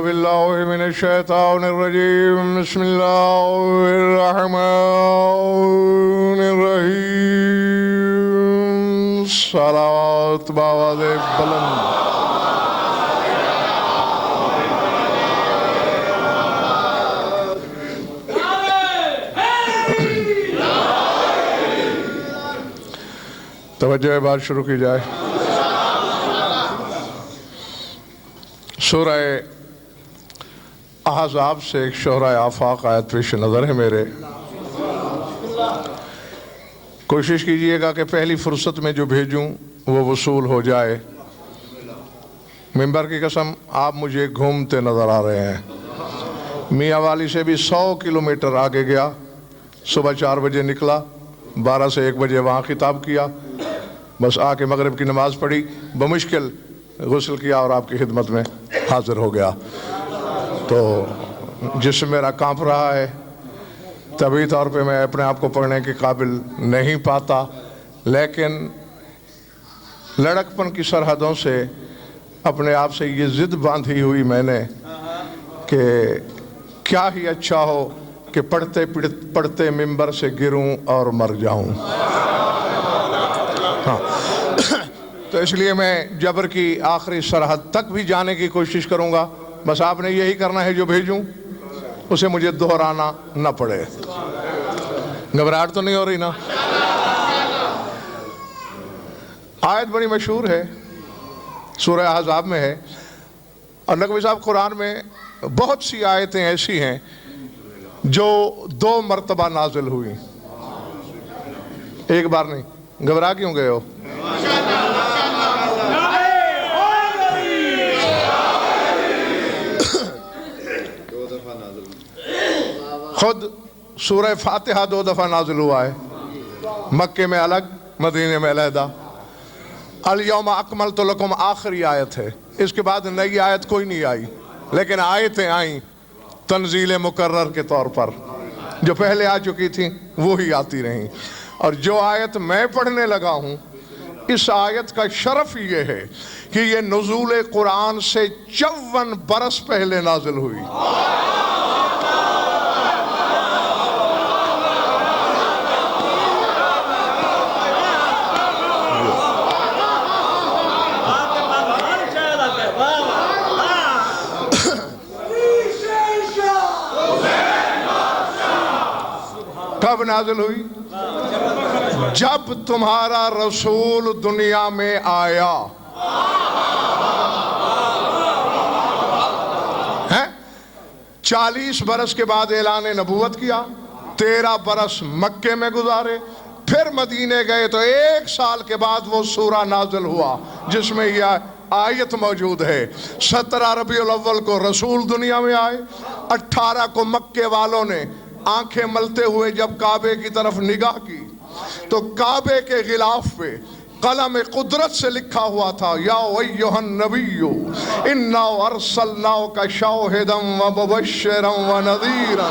بالله من الشيطان الرجيم بسم الله الرحمن الرحيم صلوات بآواز بلند توجہ بات شروع کی جائے سورہ احزاب سے ایک شہرۂ آفاق آیت پیش نظر ہے میرے کوشش کیجئے گا کہ پہلی فرصت میں جو بھیجوں وہ وصول ہو جائے ممبر کی قسم آپ مجھے گھومتے نظر آ رہے ہیں میاں والی سے بھی 100 کلومیٹر آگے گیا صبح 4 بجے نکلا 12 سے 1 بجے وہاں خطاب کیا بس آ کے مغرب کی نماز پڑھی بمشکل غسل کیا اور آپ کی خدمت میں حاضر ہو گیا تو جسم میرا کانپ رہا ہے طبعی طور پہ میں اپنے آپ کو پڑھنے کے قابل نہیں پاتا لیکن لڑکپن کی سرحدوں سے اپنے آپ سے یہ ضد باندھی ہوئی میں نے کہ کیا ہی اچھا ہو کہ پڑھتے پڑھتے ممبر سے گروں اور مر جاؤں تو اس لیے میں جبر کی آخری سرحد تک بھی جانے کی کوشش کروں گا بس آپ نے یہی کرنا ہے جو بھیجوں اسے مجھے دہرانا نہ پڑے گھبراہٹ تو نہیں ہو رہی نا آیت بڑی مشہور ہے سورہ احزاب میں ہے اور نقوی صاحب قرآن میں بہت سی آیتیں ایسی ہیں جو 2 مرتبہ نازل ہوئی ایک بار نہیں گھبرا کیوں گئے ہو خود سورہ فاتحہ 2 دفعہ نازل ہوا ہے مکے میں الگ مدینے میں علیحدہ الیوم اکملت لکم آخری آیت ہے اس کے بعد نئی آیت کوئی نہیں آئی لیکن آیتیں آئیں تنزیل مکرر کے طور پر جو پہلے آ چکی تھیں وہی آتی رہیں اور جو آیت میں پڑھنے لگا ہوں اس آیت کا شرف یہ ہے کہ یہ نزول قرآن سے 54 برس پہلے نازل ہوئی کب نازل ہوئی جب تمہارا رسول دنیا میں آیا 40 برس کے بعد اعلان نبوت کیا 13 برس مکے میں گزارے پھر مدینے گئے تو 1 سال کے بعد وہ سورہ نازل ہوا جس میں یہ آیت موجود ہے 17 ربیع الاول کو رسول دنیا میں آئے 18 کو مکے والوں نے آنکھیں ملتے ہوئے جب کعبے کی طرف نگاہ کی تو کعبے کے غلاف پہ قلم قدرت سے لکھا ہوا تھا یا ایھا النبی انا ارسلناک شاہدا ومبشرا ونذیرا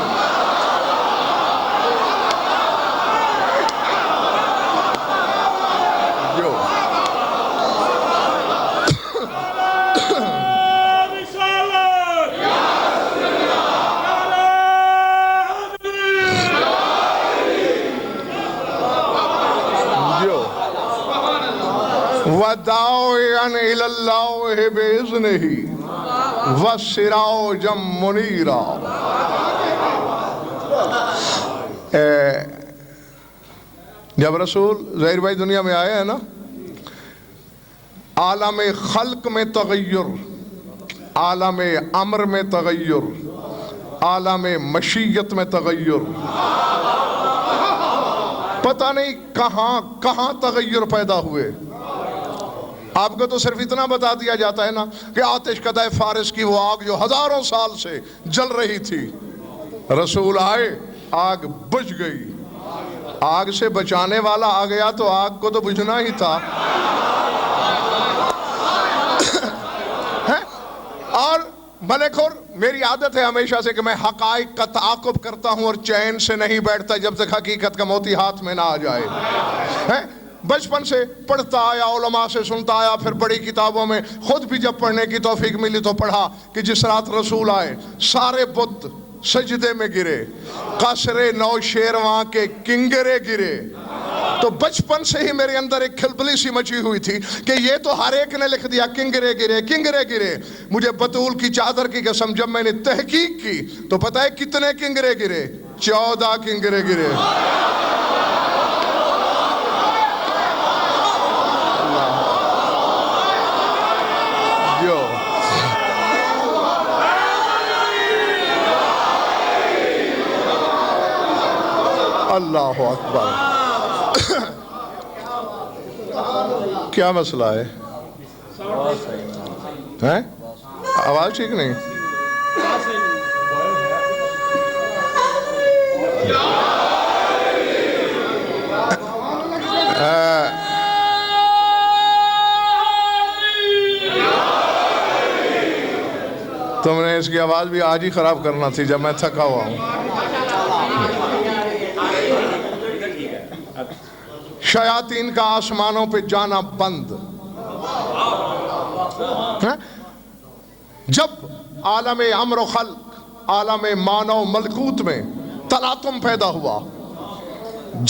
وَدَاعِيًا إِلَى اللَّهِ بِإِذْنِهِ وَسِرَاجًا مُنِيرًا جب رسول ظاہر بھائی دنیا میں آئے ہیں نا عالم خلق میں تغیر عالم امر میں تغیر عالم مشیت میں تغیر پتہ نہیں کہاں تغیر پیدا ہوئے آپ کو تو صرف اتنا بتا دیا جاتا ہے نا کہ آتش کدہ فارس کی وہ آگ جو ہزاروں سال سے جل رہی تھی رسول آئے آگ بجھ گئی آگ سے بچانے والا آ گیا تو آگ کو تو بجھنا ہی تھا اور ملک اور میری عادت ہے ہمیشہ سے کہ میں حقائق کا تعاقب کرتا ہوں اور چین سے نہیں بیٹھتا جب تک حقیقت کا موتی ہاتھ میں نہ آ جائے بچپن سے پڑھتا آیا، علماء سے سنتا آیا، پھر بڑی کتابوں میں خود بھی جب پڑھنے کی توفیق ملی تو پڑھا کہ جس رات رسول آئے سارے بت سجدے میں گرے، قصر نوشیروان کے کنگرے گرے. تو بچپن سے ہی میرے اندر ایک کھلبلی سی مچی ہوئی تھی کہ یہ تو ہر ایک نے لکھ دیا کنگرے گرے کنگرے گرے. مجھے بطول کی چادر کی قسم جب میں نے تحقیق کی تو پتہ ہے کتنے کنگرے گرے؟ 14 کنگرے گرے. اللہ اکبر. کیا مسئلہ ہے؟ آواز ٹھیک نہیں؟ تم نے اس کی آواز بھی آج ہی خراب کرنا تھی جب میں تھکا ہوا ہوں. شیاطین کا آسمانوں پہ جانا بند. جب عالم امر و خلق، عالم مانو ملکوت میں تلاطم پیدا ہوا،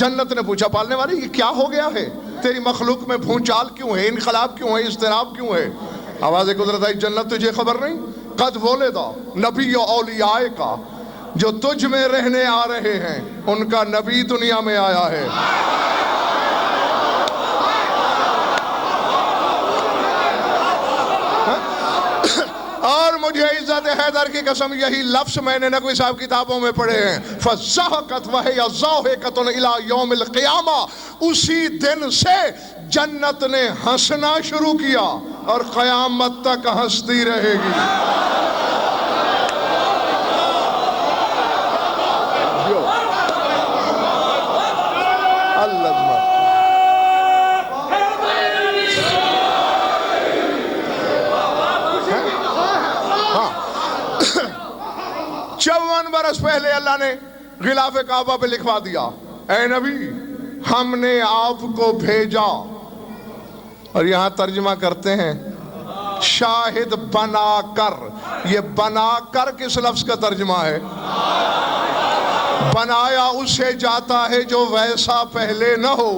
جنت نے پوچھا پالنے والی یہ کیا ہو گیا ہے؟ تیری مخلوق میں بھونچال کیوں ہے؟ انقلاب کیوں ہے؟ اضطراب کیوں ہے؟ آواز قدرت آئی جنت تجھے خبر نہیں؟ قد ولدا نبی و اولیاء کا، جو تجھ میں رہنے آ رہے ہیں ان کا نبی دنیا میں آیا ہے. اور مجھے عزت حیدر کی قسم یہی لفظ میں نے نہ کوئی صاحب کتابوں میں پڑھے ہیں، فَزَّحَقَتْ وَهِيَ ضَاحِكَةٌ إِلَىٰ يَوْمِ الْقِيَامَةِ. اسی دن سے جنت نے ہنسنا شروع کیا اور قیامت تک ہنستی رہے گی. برس پہلے اللہ نے غلاف کعبہ پہ لکھوا دیا، اے نبی ہم نے آپ کو بھیجا، اور یہاں ترجمہ کرتے ہیں شاہد بنا کر. یہ بنا کر کس لفظ کا ترجمہ ہے؟ بنایا اسے جاتا ہے جو ویسا پہلے نہ ہو.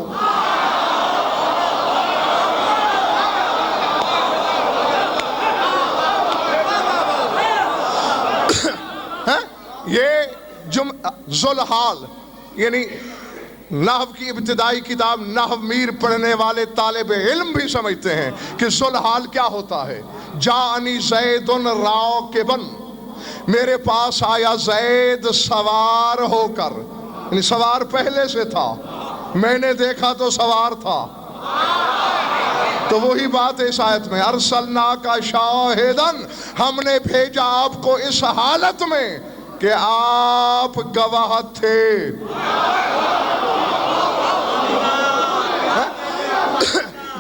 یہ ذوالحال یعنی نحو کی ابتدائی کتاب نحو میر پڑھنے والے طالب علم بھی سمجھتے ہیں کہ ذوالحال کیا ہوتا ہے. جاءنی زید راکبا، میرے پاس آیا زید سوار ہو کر، یعنی سوار پہلے سے تھا، میں نے دیکھا تو سوار تھا. تو وہی بات ہے اس آیت میں، ارسلناک شاہدا، ہم نے بھیجا آپ کو اس حالت میں کہ آپ گواہ تھے.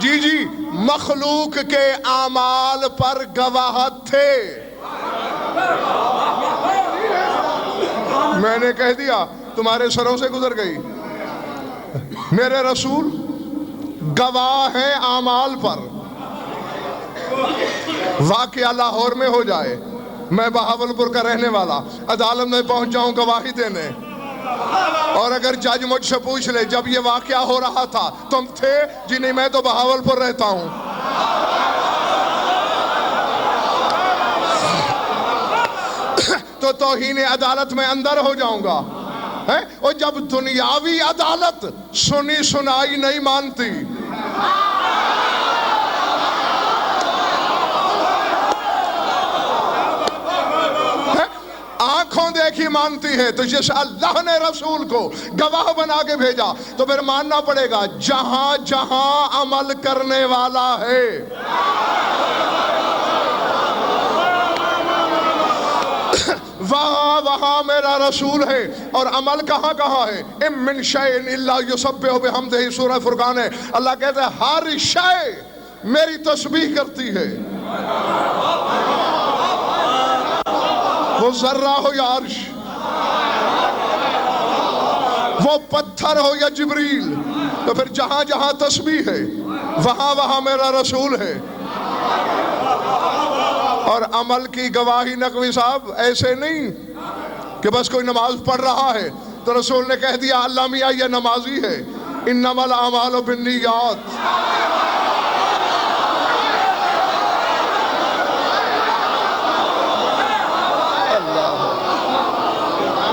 جی مخلوق کے اعمال پر گواہ تھے. میں نے کہہ دیا تمہارے سروں سے گزر گئی. میرے رسول گواہ ہیں اعمال پر. واقعہ لاہور میں ہو جائے، میں بہاولپور کا رہنے والا عدالت میں پہنچ جاؤں گواہی دینے، اور اگر جج مجھ سے پوچھ لے جب یہ واقعہ ہو رہا تھا تم تھے؟ جی نہیں، میں تو بہاولپور رہتا ہوں. تو توہین عدالت میں اندر ہو جاؤں گا. اور جب دنیاوی عدالت سنی سنائی نہیں مانتی، آنکھوں دیکھی مانتی ہے، تو جس اللہ نے رسول کو گواہ بنا کے بھیجا تو پھر ماننا پڑے گا جہاں جہاں عمل کرنے والا ہے. وہاں وہاں میرا رسول ہے، اور عمل کہاں کہاں ہے؟ اِن مِّن شَيْءٍ إِلَّا يُسَبِّحُ بِحَمْدِهِ، سورہ فرقان ہے. اللہ کہتا ہے ہر شے میری تسبیح کرتی ہے، وہ ذرہ ہو یا عرش، وہ پتھر ہو یا جبریل، تو پھر جہاں جہاں تسبیح ہے وہاں وہاں میرا رسول ہے۔ اور عمل کی گواہی نقوی صاحب ایسے نہیں کہ بس کوئی نماز پڑھ رہا ہے تو رسول نے کہہ دیا اللہ میاں یہ نمازی ہے، انما الاعمال بالنیات۔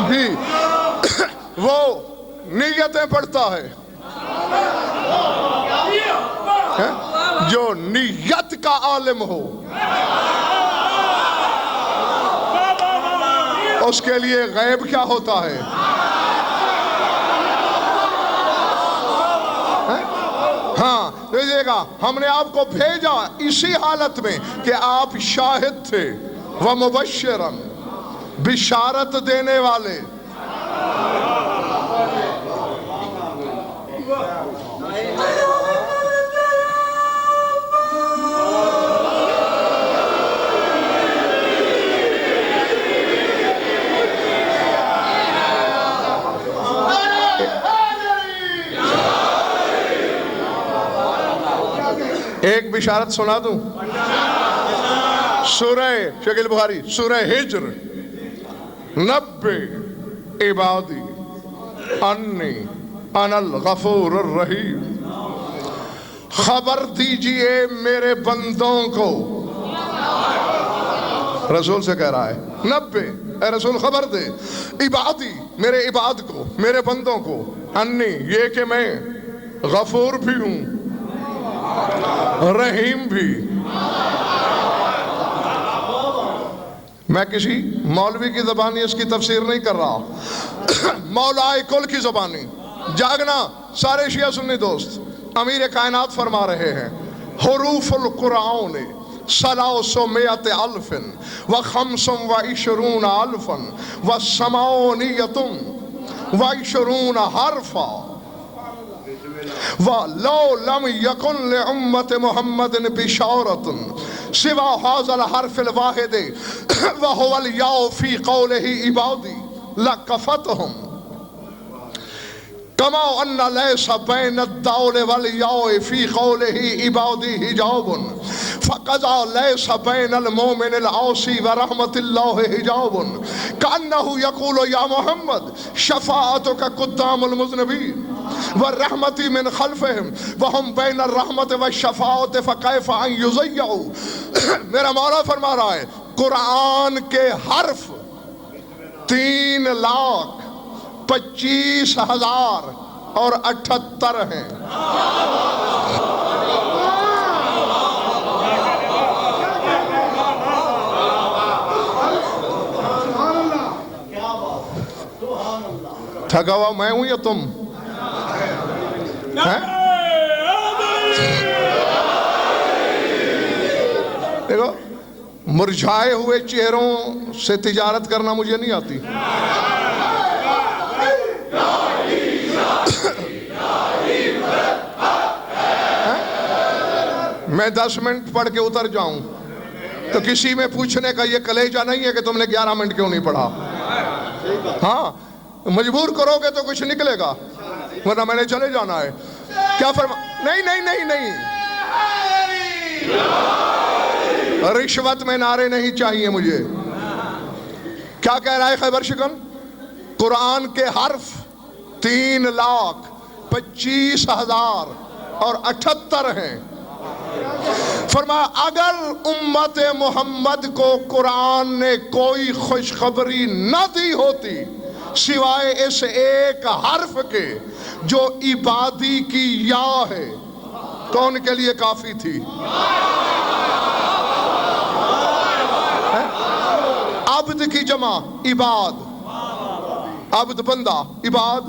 جی وہ نیتیں پڑھتا ہے جو نیت کا عالم ہو، اس کے لیے غیب کیا ہوتا ہے؟ ہاں دیکھیے گا، ہم نے آپ کو بھیجا اسی حالت میں کہ آپ شاہد تھے، ومبشرا، بشارت دینے والے۔ ایک بشارت سنا دوں، سورہ شکیل بخاری سورہ ہجر، نبئ عبادی انی انا الغفور الرحیم، خبر دیجئے میرے بندوں کو، رسول سے کہہ رہا ہے نبئ، اے رسول خبر دے، عبادی میرے عباد کو، میرے بندوں کو، انی یہ کہ میں غفور بھی ہوں رحیم بھی۔ میں کسی مولوی کی زبانی اس کی تفسیر نہیں کر رہا، مولائے کل کی زبانی۔ جاگنا سارے شیعہ سنی دوست، امیر کائنات فرما رہے ہیں حروف القرآن ثلاثمائۃ الف وخمس وعشرون الفا وثمانیۃ وعشرون حرفا، وَلَوْ لَمْ يَكُنْ لِأُمَّةِ مُحَمَّدٍ بِشَارَةٌ سِوَى هَذَا الْحَرْفِ الْوَاحِدِ وَهُوَ الْيَاءُ فِي قَوْلِهِ عِبَادِي لَكَفَتْهُمْ كَمَا أَنَّ لَيْسَ بَيْنَ الدَّالِ وَالْيَاءِ فِي قَوْلِهِ عِبَادِي حِجَابٌ فَقَذَا لَيْسَ بَيْنَ الْمُؤْمِنِ الْعَاصِي وَرَحْمَةِ اللَّهِ حِجَابٌ كَأَنَّهُ يَقُولُ يَا مُحَمَّدْ شَفَاعَتُكَ قُدَّامَ الْمُذْنِبِينَ والرحمت من خلفہم وہم بین الرحمت والشفاعت فکیف ان یضیعوا۔ میرا مولا فرما رہا ہے قرآن کے حرف 3,25,078 ہیں۔ تھکا ہوا میں ہوں یا تم؟ دیکھو مرجھائے ہوئے چہروں سے تجارت کرنا مجھے نہیں آتی۔ میں 10 منٹ پڑھ کے اتر جاؤں تو کسی میں پوچھنے کا یہ کلیجہ نہیں ہے کہ تم نے 11 منٹ کیوں نہیں پڑھا۔ ہاں مجبور کرو گے تو کچھ نکلے گا، ورنہ میں نے چلے جانا ہے۔ کیا فرما؟ نہیں نہیں نہیں نہیں، رشوت میں نعرے نہیں چاہیے مجھے۔ کیا کہہ رہا ہے خیبر شکن؟ قرآن کے حرف 3,25,078 ہیں۔ فرمایا اگر امت محمد کو قرآن نے کوئی خوشخبری نہ دی ہوتی سوائے اس ایک حرف کے جو عبادی کی یا ہے تو ان کے لیے کافی تھی۔ عبد کی جمع عباد، عبد بندہ، عباد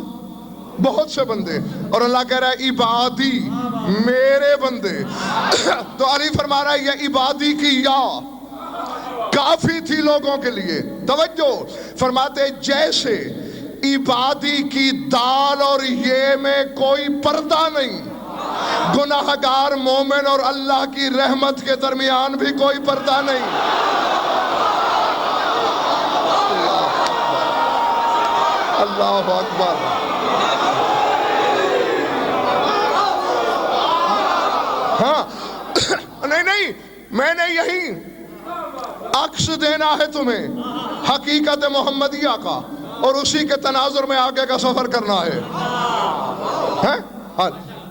بہت سے بندے، اور اللہ کہہ رہا ہے عبادی میرے بندے۔ تو علی فرما رہا ہے یہ عبادی کی یا کافی تھی لوگوں کے لیے۔ توجہ فرماتے جیسے عبادی کی دال اور یہ میں کوئی پردہ نہیں، گناہگار مومن اور اللہ کی رحمت کے درمیان بھی کوئی پردہ نہیں۔ اللہ اکبر۔ نہیں میں نے یہی عکس دینا ہے تمہیں حقیقت محمدیہ کا اور اسی کے تناظر میں آگے کا سفر کرنا ہے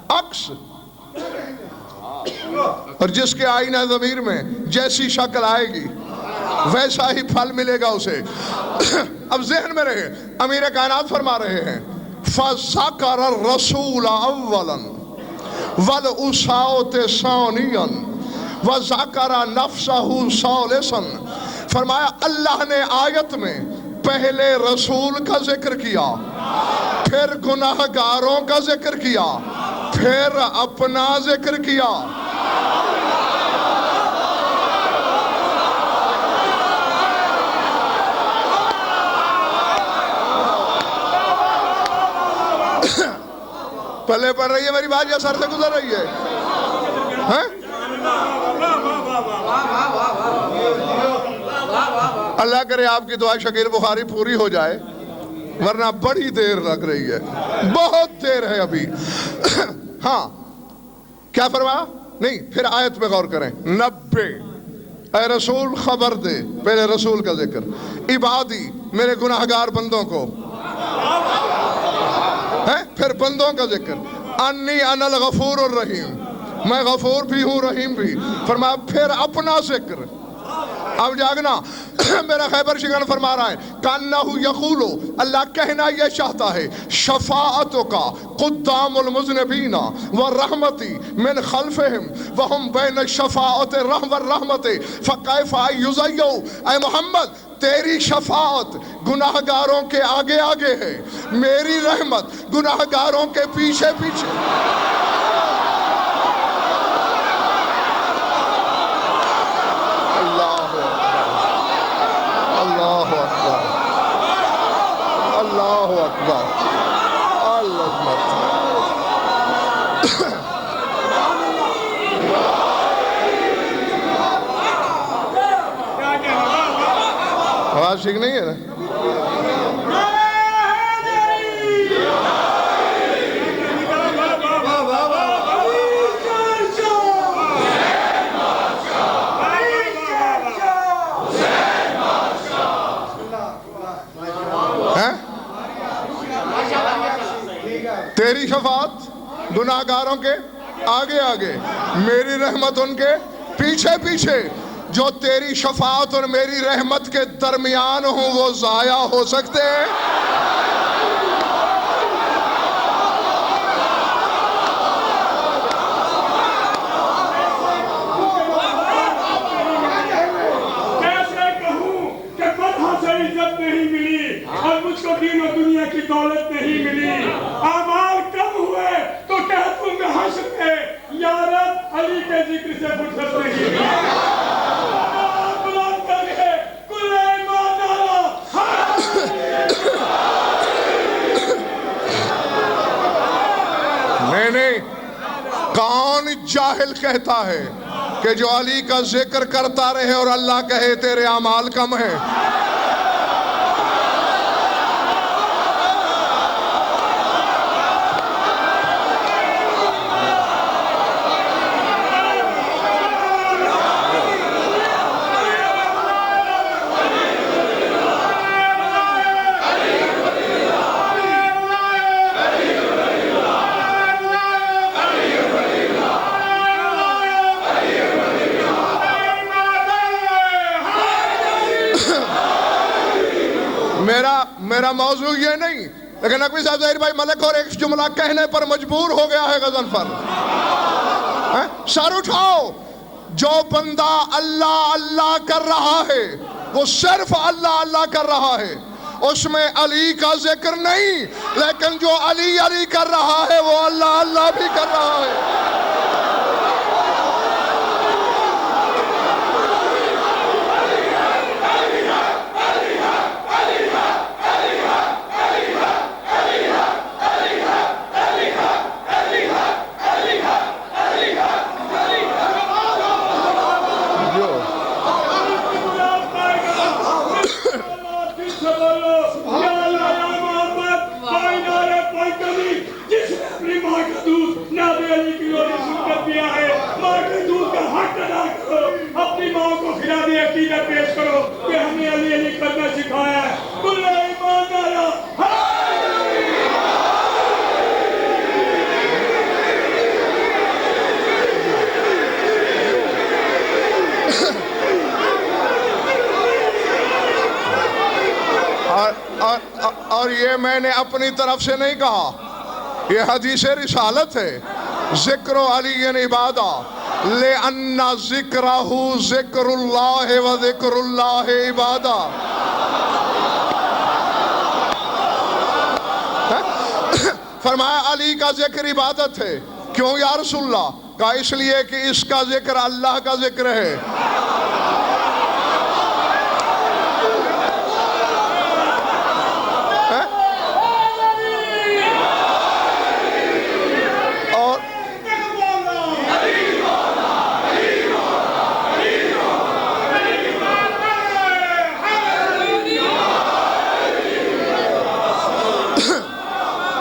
عکس. اور جس کے آئینہ ضمیر میں جیسی شکل آئے گی ویسا ہی پھل ملے گا اسے. اب ذہن میں رہے امیر کائنات فرما رہے ہیں فَذَكَرَ الرَّسُولَ أَوَّلًا وَالْأُسَاوْتِ ثَانِيًا وَذَكَرَ نَفْسَهُ ثَالِثًا. فرمایا اللہ نے آیت میں پہلے رسول کا ذکر کیا، پھر گناہ گاروں کا ذکر کیا، پھر اپنا ذکر کیا. پلے پڑ رہی ہے میری بات یا سر سے گزر رہی ہے؟ اللہ کرے آپ کی دعا شکیل بخاری پوری ہو جائے، ورنہ بڑی دیر لگ رہی ہے، بہت دیر ہے ابھی. ہاں کیا فرمایا؟ نہیں پھر آیت میں غور کریں. نبے اے رسول خبر دے، پہلے رسول کا ذکر. عبادی میرے گناہگار بندوں کو، پھر بندوں کا ذکر. انی انا الغفور الرحیم، میں غفور بھی ہوں رحیم بھی. فرمایا پھر اپنا ذکر. اب جاگنا میرا خیبر شکن فرما رہا ہے کانہو یقولو، اللہ کہنا یہ چاہتا ہے شفاعتوں کا قدام المذنبین ورحمتی من خلفہم وہم بین الشفاعت والرحمت فکیف یزیو. اے محمد تیری شفاعت گناہگاروں کے آگے آگے ہے، میری رحمت گناہگاروں کے پیچھے پیچھے. اللہ اکبر العظمت. آواز ٹھیک نہیں ہے نا؟ تیری شفاعت گناہگاروں کے آگے آگے، میری رحمت ان کے پیچھے پیچھے. جو تیری شفاعت اور میری رحمت کے درمیان ہوں وہ ضائع ہو سکتے ہیں؟ کیسے کہوں کہ مدح سے عزت نہیں ملی اور مجھ کو دین و دنیا کی دولت نہیں ملی. اعمال کم ہوئے تو کہتوں میں حشر ہے یا رب علی کے ذکر سے فرصت نہیں. نہیں کون جاہل کہتا ہے کہ جو علی کا ذکر کرتا رہے اور اللہ کہے تیرے اعمال کم ہیں؟ میرا موضوع یہ نہیں، لیکن نقوی صاحب ظاہر بھائی ملک اور ایک جملہ کہنے پر مجبور ہو گیا ہے غضنفر. سر اٹھاؤ، جو بندہ اللہ اللہ کر رہا ہے وہ صرف اللہ اللہ کر رہا ہے، اس میں علی کا ذکر نہیں، لیکن جو علی علی کر رہا ہے وہ اللہ اللہ بھی کر رہا ہے. جس نے اپنی ماں کا دودھ نابے علی کی روٹی سن کر پیا ہے، ماں کے دودھ کا حق حق ادا کرو. اپنی ماں کو فریاد عقیدت پیش کرو کہ ہمیں علی علی کرنا سکھایا ہے. کل ایمان آیا. اور یہ میں نے اپنی طرف سے نہیں کہا, یہ حدیث رسالت ہے. ذکر علی عبادہ لأن ذکرہ ذکر اللہ و ذکر اللہ عبادہ. فرمایا علی کا ذکر عبادت ہے. کیوں یا رسول اللہ؟ کہا اس لیے کہ اس کا ذکر اللہ کا ذکر ہے.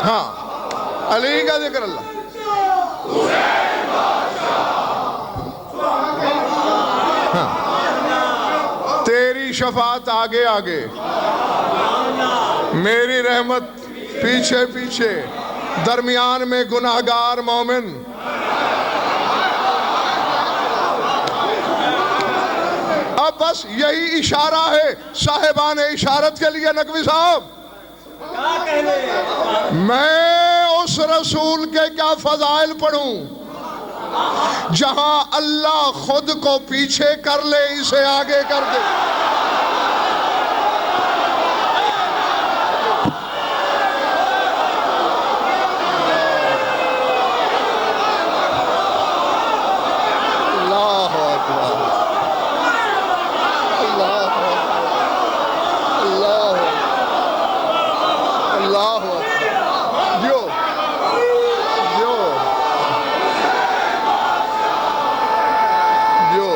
ہاں علی کا ذکر اللہ. ہاں تیری شفاعت آگے آگے, میری رحمت پیچھے پیچھے, درمیان میں گناہگار مومن. اب بس یہی اشارہ ہے صاحبان اشارت کے لیے. نقوی صاحب میں اس رسول کے کیا فضائل پڑھوں جہاں اللہ خود کو پیچھے کر لے, اسے آگے کر دے. اللہ اکبر, اللہ اللہ اللہ. جو جو جو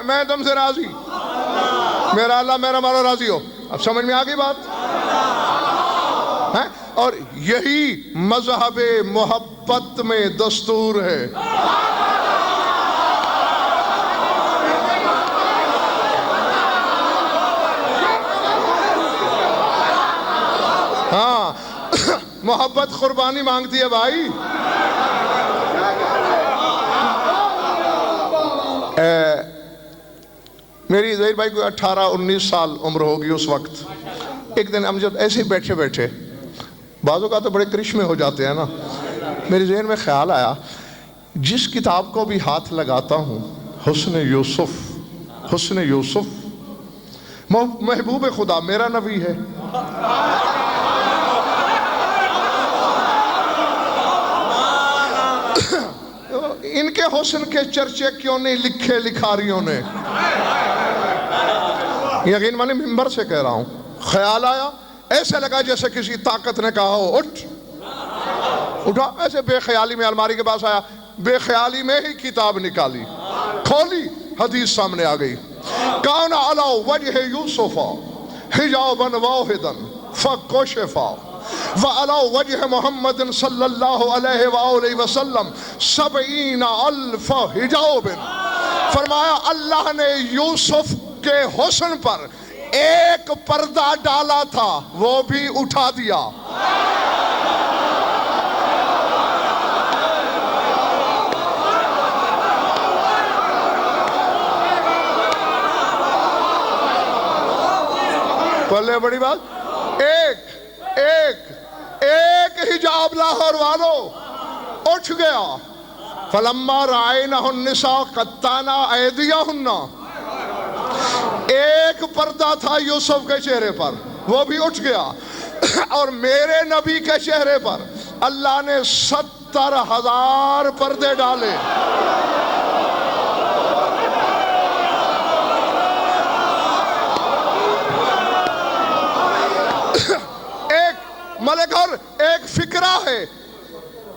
میں تم سے راضی, میرا اللہ میرا مارا راضی ہو. اب سمجھ میں آگئی بات ہے؟ اور یہی مذہب محبت میں دستور ہے. ہاں محبت قربانی مانگتی ہے بھائی. میری ظہیر بھائی کو 18-19 سال عمر ہوگی اس وقت. ایک دن ہم جب ایسے بیٹھے بیٹھے, بعضوں کا تو بڑے کرشمے ہو جاتے ہیں نا, میری ذہن میں خیال آیا جس کتاب کو بھی ہاتھ لگاتا ہوں حسن یوسف, حسن یوسف محبوب خدا میرا نبی ہے. ان کے حسن کے چرچے کیوں نہیں لکھے لکھاریوں نے؟ یقین مانی ممبر سے کہہ رہا ہوں, خیال آیا, ایسے لگا جیسے کسی طاقت نے کہا ہو اٹھ, اٹھا. ایسے بے خیالی میں الماری کے پاس آیا, بے خیالی میں ہی کتاب نکالی, کھولی, حدیث سامنے آ گئی. کان علی وجہ یوسف حجابا واحدا فکشفا وعلی وجہ محمد صلی اللہ علیہ وآلہ وسلم 70,000 حجاب. فرمایا اللہ نے یوسف کے حسن پر ایک پردہ ڈالا تھا, وہ بھی اٹھا دیا. بولے بڑی بات, ایک حجاب لاہور والو اٹھ گیا. فلما رأینہ النساء قطعنا ایدیہن, ایک پردہ تھا یوسف کے چہرے پر, وہ بھی اٹھ گیا. اور میرے نبی کے چہرے پر اللہ نے 70,000 پردے ڈالے. ایک ملک اور ایک فکرہ ہے.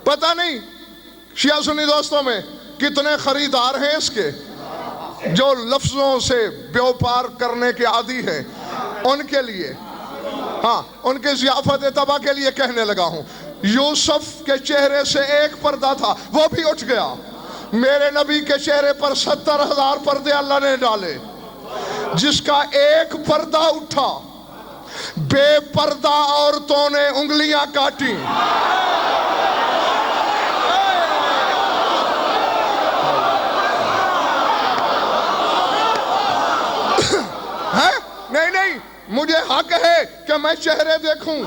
پتہ نہیں شیعہ سنی دوستوں میں کتنے خریدار ہیں اس کے جو لفظوں سے بیوپار کرنے کے عادی ہیں. ان کے لیے ہاں ان کے ضیافت طبع کے لیے کہنے لگا ہوں. یوسف کے چہرے سے ایک پردہ تھا وہ بھی اٹھ گیا. میرے نبی کے چہرے پر 70,000 پردے اللہ نے ڈالے. جس کا ایک پردہ اٹھا بے پردہ عورتوں نے انگلیاں کاٹی. نہیں نہیں مجھے حق ہے کہ میں چہرے دیکھوں.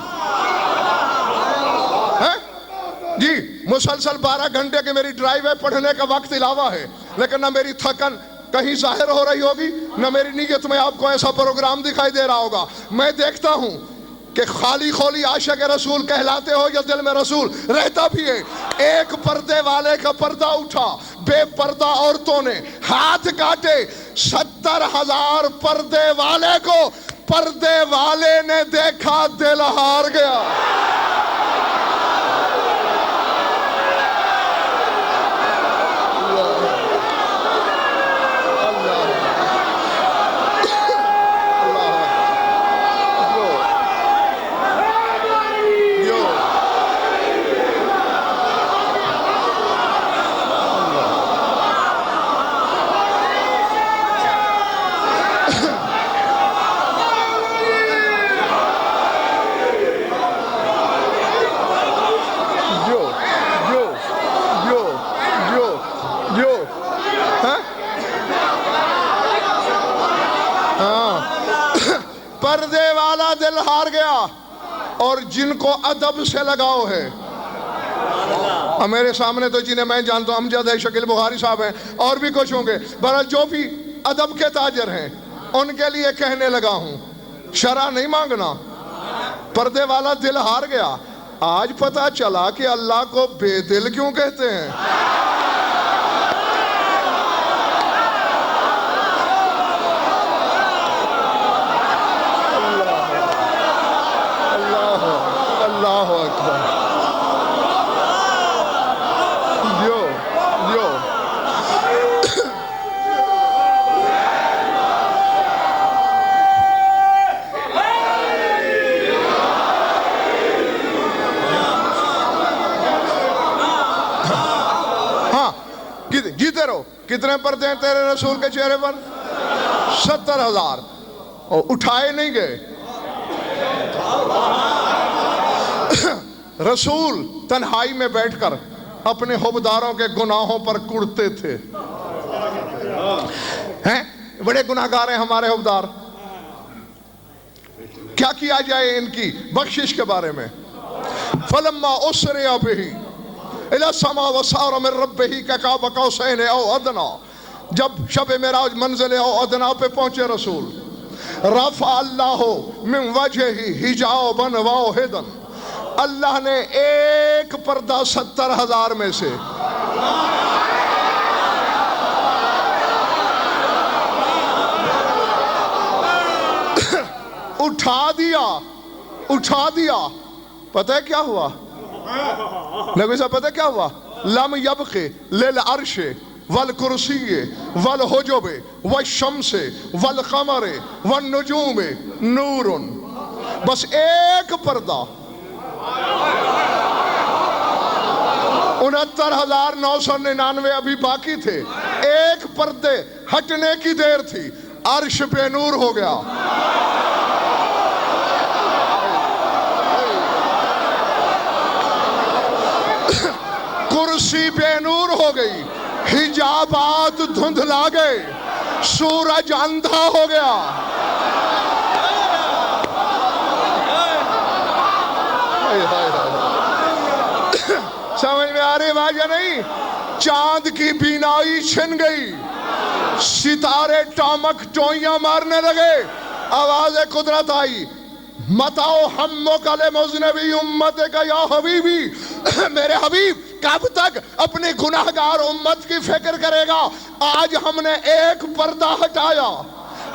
جی مسلسل 12 گھنٹے کی میری ڈرائیو ہے, پڑھنے کا وقت علاوہ ہے, لیکن نہ میری تھکن کہیں ظاہر ہو رہی ہوگی نہ میری نیت میں آپ کو ایسا پروگرام دکھائی دے رہا ہوگا. میں دیکھتا ہوں کہ خالی خولی عاشق رسول کہلاتے ہو یا دل میں رسول رہتا بھی ہے. ایک پردے والے کا پردہ اٹھا, بے پردہ عورتوں نے ہاتھ کاٹے. 70,000 پردے والے کو پردے والے نے دیکھا, دل ہار گیا. پردے والا دل ہار گیا. اور جن کو ادب سے لگاؤ ہے, میرے سامنے تو جنہیں میں جانتا ہوں امجد ہے, شکیل بخاری صاحب ہیں, اور بھی کچھ ہوں گے, بہرحال جو بھی ادب کے تاجر ہیں ان کے لیے کہنے لگا ہوں شرع نہیں مانگنا. پردے والا دل ہار گیا. آج پتا چلا کہ اللہ کو بے دل کیوں کہتے ہیں. اللہ اکبر. ہاں جیتے رہو. کتنے پردے ہیں تیرے رسول کے چہرے پر؟ 70,000. اور اٹھائے نہیں گئے. رسول تنہائی میں بیٹھ کر اپنے حبداروں کے گناہوں پر کڑتے تھے. ہیں بڑے گناہگار ہیں ہمارے حبدار. کیا کیا جائے ان کی بخشش کے بارے میں؟ فلما اسرئ بہ الی السماء وصار من ربہ کقاب قوسین او ادنی. جب شب معراج منزل او ادنا پہ پہنچے رسول, رفع اللہ من وجہہ حجابا واحدا. اللہ نے ایک پردہ 70,000 میں سے اٹھا دیا. پتہ ہے کیا ہوا نبی صاحب؟ پتہ ہے کیا ہوا؟ لم یبق للعرش والکرسی والحجب والشمس والقمر والنجوم نور. بس ایک پردہ 69,999 ابھی باقی تھے. ایک پردے ہٹنے کی دیر تھی, عرش بے نور ہو گیا. کرسی بے نور ہو گئی, حجابات دھندلا گئے, سورج اندھا ہو گیا. سمجھ میں آ رہی بات یا نہیں؟ چاند کی بینائی چھن گئی, ستارے ٹامک ٹوئیاں مارنے لگے, آواز قدرت آئی, متاؤ ہمک لمذنبی امتک یا حبیبی. میرے حبیب کب تک اپنی گناہگار امت کی فکر کرے گا؟ آج ہم نے ایک پردہ ہٹایا,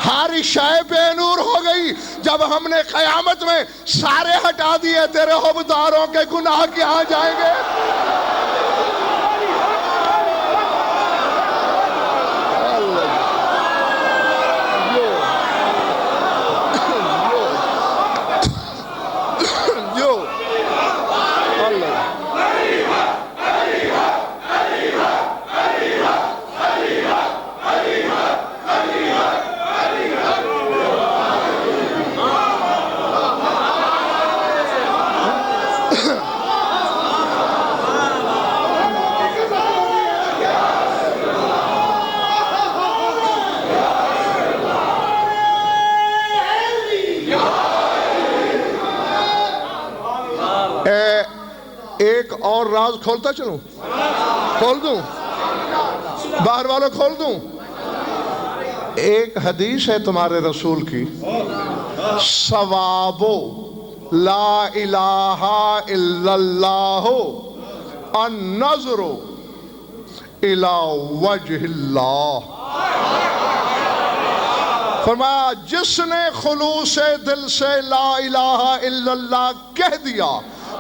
ہر شے بے نور ہو گئی جب ہم نے قیامت میں سارے ہٹا دیے تیرے حبداروں کے گناہ کہاں جائیں گے؟ ایک اور راز کھولتا چلوں، کھول دوں، باہر والوں کھول دوں۔ ایک حدیث ہے تمہارے رسول کی، ثوابو لا الہ الا اللہ النظر الی وجہ اللہ۔ فرمایا جس نے خلوص دل سے لا الہ الا اللہ کہہ دیا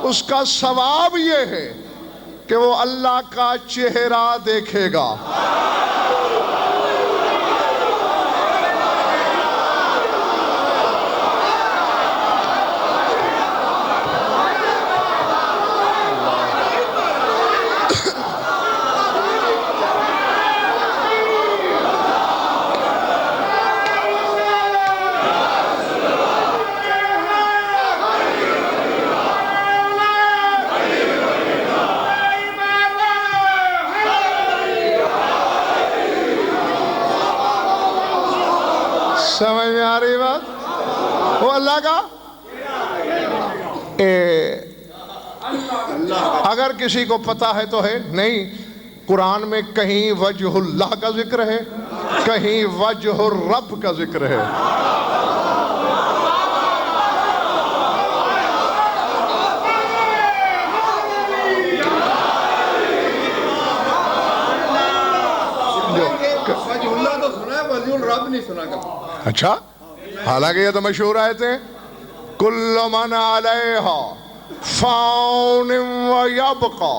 اس کا ثواب یہ ہے کہ وہ اللہ کا چہرہ دیکھے گا۔ سمجھ میں آ رہی بات؟ وہ اللہ کا اگر کسی کو پتا ہے تو ہے، نہیں قرآن میں کہیں وجہ اللہ کا ذکر ہے، کہیں وجہ الرب کا ذکر ہے۔ وجہ اللہ تو سنا ہے، وجہ الرب نہیں سنا کبھی۔ اچھا، حالانکہ یہ تو مشہور آیت ہے، کل من علیہا فان ویبقا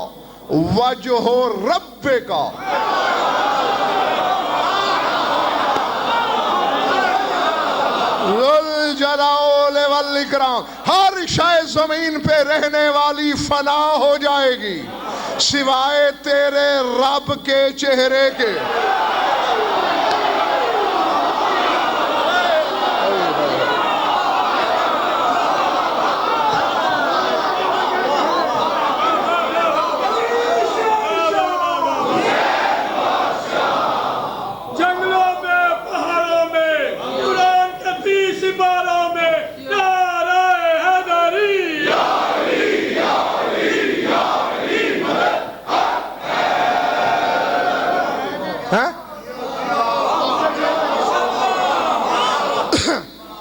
وجہ ربک ذو الجلال والاکرام۔ ہر شے زمین پہ رہنے والی فنا ہو جائے گی سوائے تیرے رب کے چہرے کے۔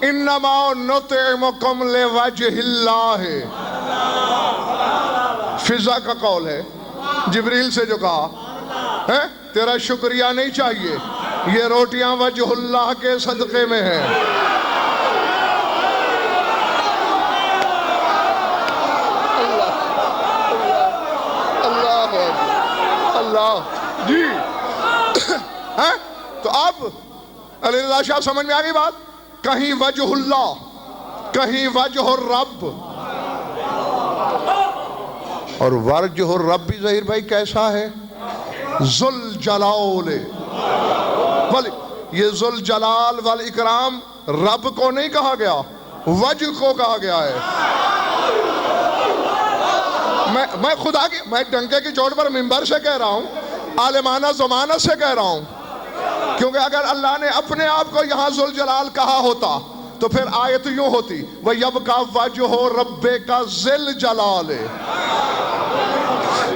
انما نطعمکم لوجہ اللہ، فضا کا قول ہے، جبریل سے جو کہا ہے تیرا شکریہ نہیں چاہیے، یہ روٹیاں وجہ اللہ کے صدقے میں ہیں۔ اللہ جی تو اب علی رضا شاہ سمجھ میں آ گئی بات؟ کہیں وجہ اللہ، کہیں وجہ الرب، اور وجہ الرب بھی ظہیر بھائی کیسا ہے؟ ذوالجلال، یہ ذوالجلال والاکرام رب کو نہیں کہا گیا، وجہ کو کہا گیا ہے۔ میں خدا کی، میں ڈنکے کی چوٹ پر منبر سے کہہ رہا ہوں، عالمانہ ضمانت سے کہہ رہا ہوں، کیونکہ اگر اللہ نے اپنے آپ کو یہاں ذوالجلال کہا ہوتا تو پھر آیت یوں ہوتی وَيَبْقَى وَجْهُ رَبِّكَ ذِي الْجَلَالِ،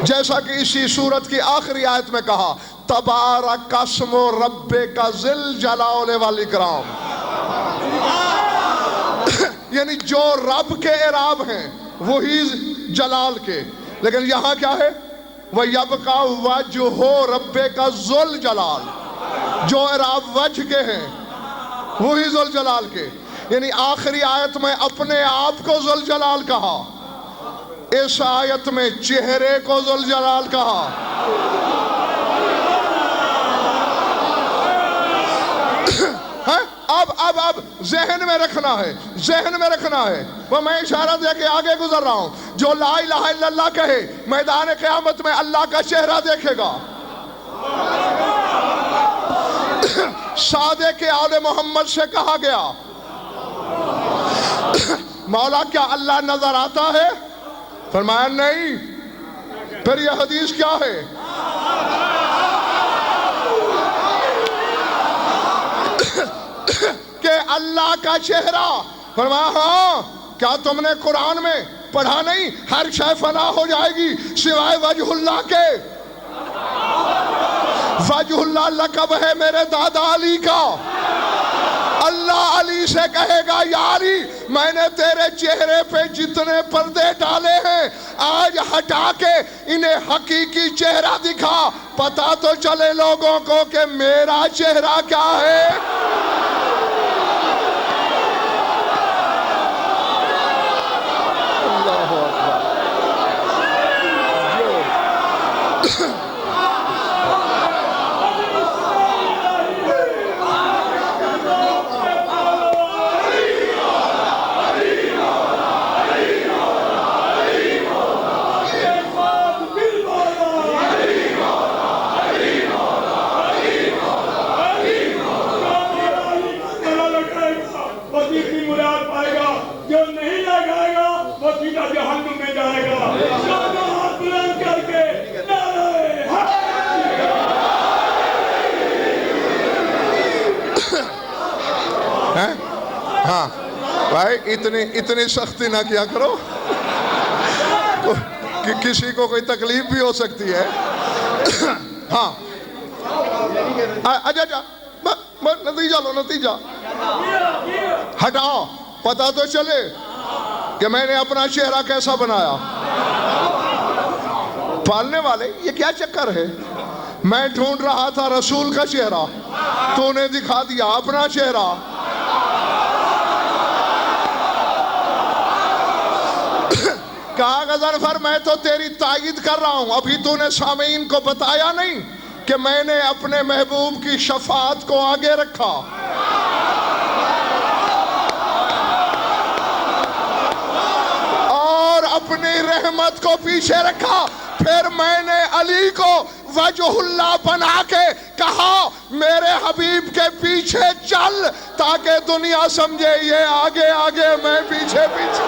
جیسا کہ اسی سورت کی آخری آیت میں کہا تبارک اسم ربک ذی الجلال والاکرام، یعنی جو رب کے اعراب ہیں وہی جلال کے، لیکن یہاں کیا ہے؟ وَيَبْقَى وَجْهُ رَبِّكَ ذُو الْجَلَالِ، جو اعراب وجہ کے ہیں وہی ذوالجلال کے، یعنی آخری آیت میں اپنے آپ کو ذوالجلال کہا، اس آیت میں چہرے کو ذوالجلال کہا۔ اب ذہن میں رکھنا ہے، ذہن میں رکھنا ہے۔ وہ میں اشارہ دے کے آگے گزر رہا ہوں، جو لا الہ الا اللہ کہے میدان قیامت میں اللہ کا چہرہ دیکھے گا۔ صادق آل محمد سے کہا گیا مولا کیا اللہ نظر آتا ہے؟ فرمایا نہیں۔ پھر یہ حدیث کیا ہے؟ کہ اللہ کا چہرہ۔ فرمایا ہاں، کیا تم نے قرآن میں پڑھا نہیں ہر شے فنا ہو جائے گی سوائے وجہ اللہ کے؟ وجہ اللہ لقب ہے میرے دادا علی کا۔ اللہ علی سے کہے گا یا علی میں نے تیرے چہرے پہ جتنے پردے ڈالے ہیں آج ہٹا کے انہیں حقیقی چہرہ دکھا، پتا تو چلے لوگوں کو کہ میرا چہرہ کیا ہے۔ ہاں بھائی اتنی سختی نہ کیا کرو، کسی کو کوئی تکلیف بھی ہو سکتی ہے۔ ہاں اچھا نتیجہ لو، نتیجہ ہٹاؤ، پتا تو چلے کہ میں نے اپنا چہرہ کیسا بنایا۔ پالنے والے یہ کیا چکر ہے؟ میں ڈھونڈ رہا تھا رسول کا چہرہ، تو نے دکھا دیا اپنا چہرہ۔ کہا غضنفر میں تو تیری تائید کر رہا ہوں، ابھی تو نے سامعین کو بتایا نہیں کہ میں نے اپنے محبوب کی شفاعت کو آگے رکھا۔ اور اپنی رحمت کو پیچھے رکھا، پھر میں نے علی کو وجہ اللہ بنا کے کہا میرے حبیب کے پیچھے چل، تاکہ دنیا سمجھے یہ آگے آگے میں پیچھے پیچھے۔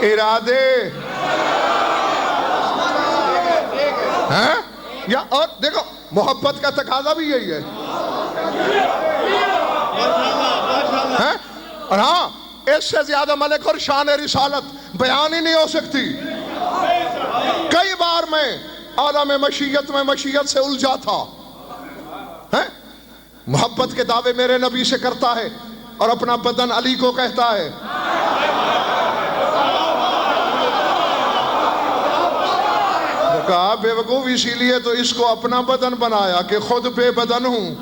ارادے ہیں یا اور دیکھو محبت کا تقاضا بھی یہی ہے، اور ہاں اس سے زیادہ ملک اور شان رسالت بیان ہی نہیں ہو سکتی۔ کئی بار میں عالم مشیت سے الجھا تھا، محبت کے دعوے میرے نبی سے کرتا ہے اور اپنا بدن علی کو کہتا ہے۔ کہا بے وقوف اسی لیے تو اس کو اپنا بدن بنایا کہ خود بے بدن ہوں۔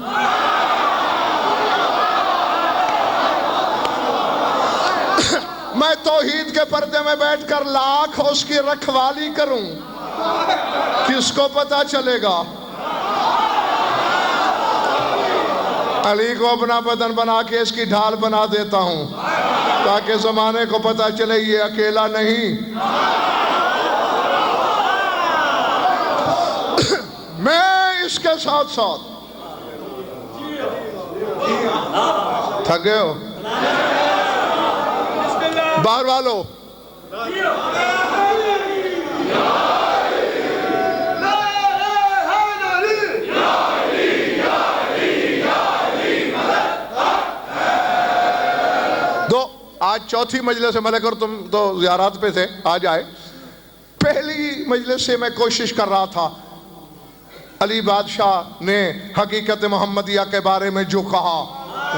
میں توحید کے پردے میں بیٹھ کر لاکھ اس کی رکھوالی کروں، کس کو پتا چلے گا؟ علی کو اپنا بدن بنا کے اس کی ڈھال بنا دیتا ہوں تاکہ زمانے کو پتا چلے یہ اکیلا نہیں۔ میں اس کے ساتھ ساتھ تھک گئے ہو؟ باہر والو دو آج چوتھی مجلس ہے، ملک اور تم تو زیارات پہ تھے، آج آئے. پہلی مجلس سے میں کوشش کر رہا تھا علی بادشاہ نے حقیقت محمدیہ کے بارے میں جو کہا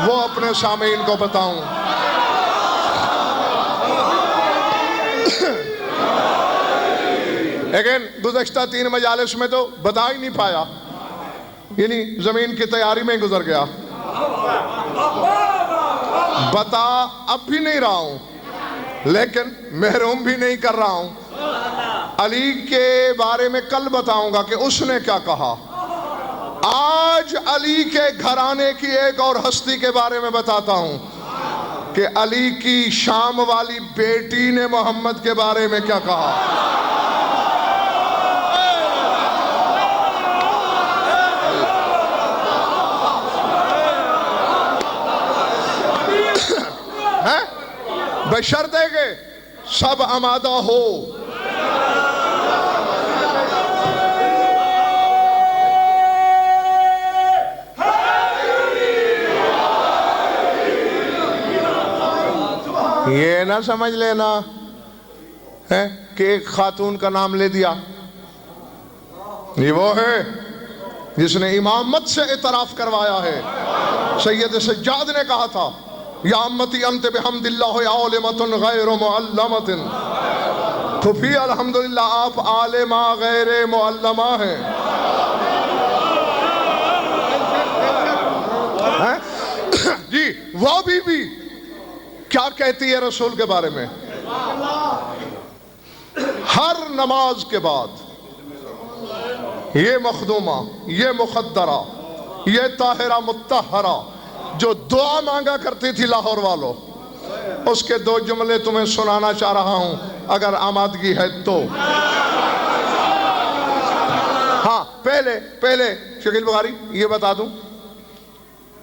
وہ اپنے سامعین کو بتاؤں. لیکن گزشتہ 3 مجالس میں تو بتا ہی نہیں پایا، یعنی زمین کی تیاری میں گزر گیا. بتا اب بھی نہیں رہا ہوں، لیکن محروم بھی نہیں کر رہا ہوں. علی کے بارے میں کل بتاؤں گا کہ اس نے کیا کہا. آج علی کے گھرانے کی ایک اور ہستی کے بارے میں بتاتا ہوں کہ علی کی شام والی بیٹی نے محمد کے بارے میں کیا کہا. بشرط ہے کہ سب آمادہ ہو. یہ نہ سمجھ لینا ہے کہ ایک خاتون کا نام لے دیا. یہ وہ ہے جس نے امامت سے اعتراف کروایا ہے. سید سجاد نے کہا تھا یا امتی انت بحمد اللہ عالمت غیر معلمت. تو بھی الحمدللہ آپ عالمہ غیر معلمہ ہیں. جی وہ بی کیا کہتی ہے رسول کے بارے میں؟ ہر نماز کے بعد یہ مخدومہ، یہ مخدرہ، یہ طاہرہ مطہرہ جو دعا مانگا کرتی تھی لاہور والوں، اس کے 2 جملے تمہیں سنانا چاہ رہا ہوں اگر آمادگی ہے تو. ہاں پہلے شکیل بخاری یہ بتا دوں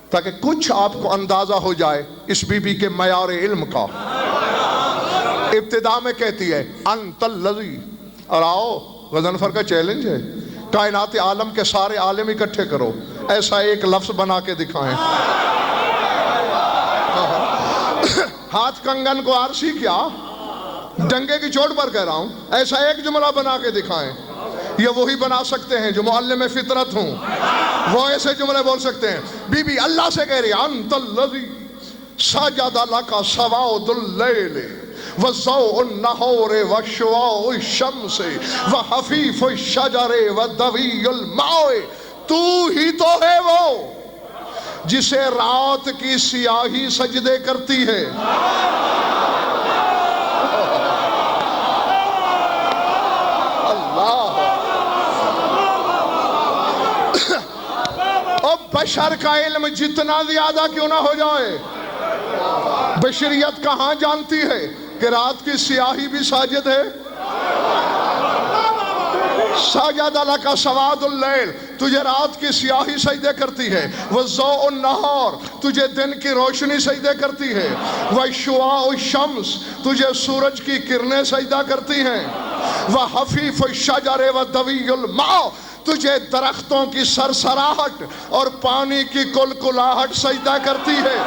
تاکہ کچھ آپ کو اندازہ ہو جائے اس بی بی کے معیار علم کا. ابتدا میں کہتی ہے انت الذی، اور آؤ غضنفر کا چیلنج ہے، کائنات عالم کے سارے عالم اکٹھے کرو، ایسا ایک لفظ بنا کے دکھائیں. ہاتھ کنگن کو عارسی کیا، ڈنگے کی چوٹ پر کہہ رہا ہوں، ایسا ایک جملہ بنا کے دکھائیں. یہ وہی بنا سکتے ہیں جو معلم فطرت ہوں، وہ ایسے جملے بول سکتے ہیں. بی بی اللہ سے کہہ رہی ہے انت الذی سجد لک سواد اللیل وضوء النہار وشعاع الشمس وحفیف الشجر ودوی الماء. تو ہی تو ہے وہ جسے رات کی سیاہی سجدے کرتی ہے. اللہ اب بشر کا علم جتنا زیادہ کیوں نہ ہو جائے، بشریت کہاں جانتی ہے کہ رات کی سیاہی بھی ساجد ہے. سجد لک سواد اللیل، تجھے رات کی سیاہی سجدے کرتی ہے. وضوء النہار، تجھے دن کی روشنی سجدے کرتی ہے. وشعاع الشمس، تجھے سورج کی کرنیں سجدہ کرتی ہیں. وحفیف الشجر ودوی الماء، تجھے درختوں کی سرسراہٹ اور پانی کی کلکلاہٹ سجدہ کرتی ہے.